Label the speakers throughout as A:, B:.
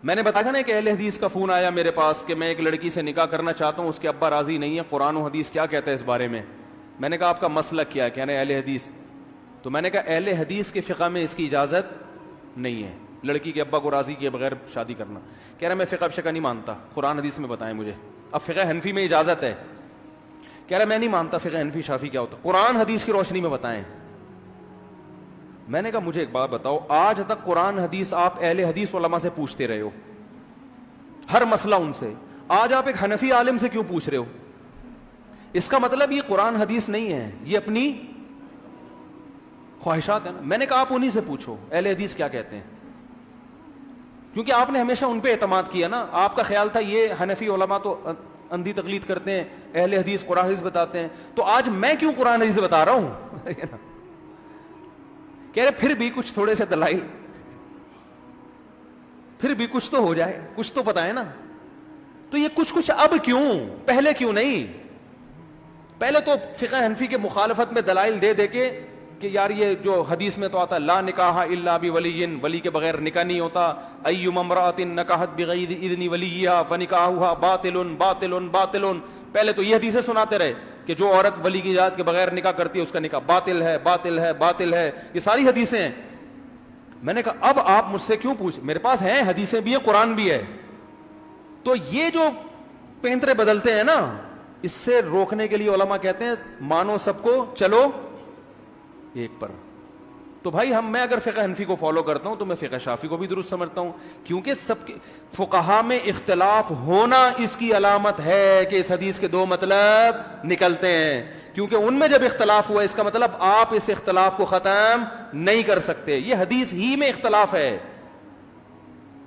A: میں نے بتایا نا کہ اہل حدیث کا فون آیا میرے پاس کہ میں ایک لڑکی سے نکاح کرنا چاہتا ہوں, اس کے ابا راضی نہیں ہے, قرآن و حدیث کیا کہتا ہے اس بارے میں نے کہا آپ کا مسلک کیا ہے؟ کہہ رہے اہل حدیث. تو میں نے کہا اہل حدیث کے فقہ میں اس کی اجازت نہیں ہے لڑکی کے ابا کو راضی کیے بغیر شادی کرنا. کہہ رہا میں فقہ شقہ نہیں مانتا, قرآن حدیث میں بتائیں مجھے. اب فقہ حنفی میں اجازت ہے, کہہ رہا میں نہیں مانتا فقہ حنفی شافی کیا ہوتا, قرآن حدیث کی روشنی میں بتائیں. میں نے کہا مجھے ایک بات بتاؤ, آج تک قرآن حدیث آپ اہل حدیث علماء سے پوچھتے رہے ہو, ہر مسئلہ ان سے, آج آپ ایک حنفی عالم سے کیوں پوچھ رہے ہو؟ اس کا مطلب یہ قرآن حدیث نہیں ہے, یہ اپنی خواہشات ہیں نا. میں نے کہا آپ انہی سے پوچھو اہل حدیث کیا کہتے ہیں, کیونکہ آپ نے ہمیشہ ان پہ اعتماد کیا نا. آپ کا خیال تھا یہ حنفی علماء تو اندھی تقلید کرتے ہیں, اہل حدیث قرآن حدیث بتاتے ہیں, تو آج میں کیوں قرآن حدیث بتا رہا ہوں؟ کہہ رہے پھر بھی کچھ تھوڑے سے دلائل, پھر بھی کچھ تو ہو جائے, کچھ تو پتہ ہے نا. تو یہ کچھ اب کیوں, پہلے کیوں نہیں؟ پہلے تو فقہ حنفی کے مخالفت میں دلائل دے دے کے کہ یار یہ جو حدیث میں تو آتا لا نکاح الا بولی, ولی کے بغیر نکاح نہیں ہوتا. ایما امرأۃ نکحت بغیر اذن ولیھا فنکاحها باطل باطل باطل. پہلے تو یہ حدیثیں سناتے رہے کہ جو عورت ولی کی اجازت کے بغیر نکاح کرتی ہے اس کا نکاح باطل ہے باطل ہے باطل ہے. یہ ساری حدیثیں ہیں. میں نے کہا اب آپ مجھ سے کیوں پوچھ, میرے پاس ہیں حدیثیں بھی ہیں قرآن بھی ہے. تو یہ جو پینترے بدلتے ہیں نا, اس سے روکنے کے لیے علماء کہتے ہیں مانو سب کو چلو ایک پر. تو بھائی میں اگر فقہ حنفی کو فالو کرتا ہوں تو میں فقہ شافی کو بھی درست سمجھتا ہوں, کیونکہ سب کے فقہا میں اختلاف ہونا اس کی علامت ہے کہ اس حدیث کے دو مطلب نکلتے ہیں. کیونکہ ان میں جب اختلاف ہوا اس کا مطلب آپ اس اختلاف کو ختم نہیں کر سکتے. یہ حدیث ہی میں اختلاف ہے,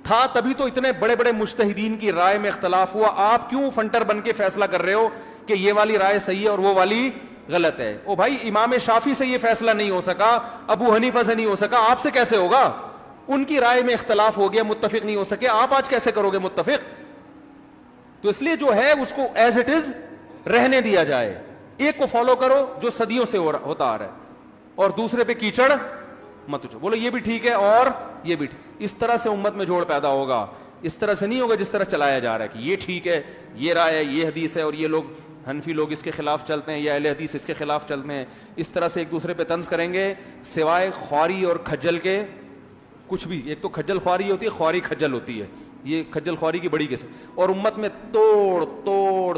A: تھا تبھی تو اتنے بڑے بڑے مجتہدین کی رائے میں اختلاف ہوا. آپ کیوں فنٹر بن کے فیصلہ کر رہے ہو کہ یہ والی رائے صحیح ہے اور وہ والی غلط ہے؟ او بھائی امام شافی سے یہ فیصلہ نہیں ہو سکا, ابو حنیفہ سے نہیں ہو سکا, آپ سے کیسے ہوگا؟ ان کی رائے میں اختلاف ہو گیا, متفق نہیں ہو سکے, آپ آج کیسے کرو گے متفق؟ تو اس لیے جو ہے اس کو ایز اٹ از رہنے دیا جائے. ایک کو فالو کرو جو صدیوں سے ہوتا آ رہا ہے, اور دوسرے پہ کیچڑ مت اچھو, بولو یہ بھی ٹھیک ہے اور یہ بھی ٹھیک. اس طرح سے امت میں جوڑ پیدا ہوگا, اس طرح سے نہیں ہوگا جس طرح چلایا جا رہا ہے کہ یہ ٹھیک ہے, یہ رائے ہے, یہ حدیث ہے, اور یہ لوگ حنفی لوگ اس کے خلاف چلتے ہیں یا اہل حدیث اس کے خلاف چلتے ہیں. اس طرح سے ایک دوسرے پہ طنز کریں گے سوائے خواری اور کھجل کے کچھ بھی. ایک تو کھجل خواری ہوتی ہے, خواری کھجل ہوتی ہے, یہ کھجل خواری کی بڑی قسم. اور امت میں توڑ توڑ توڑ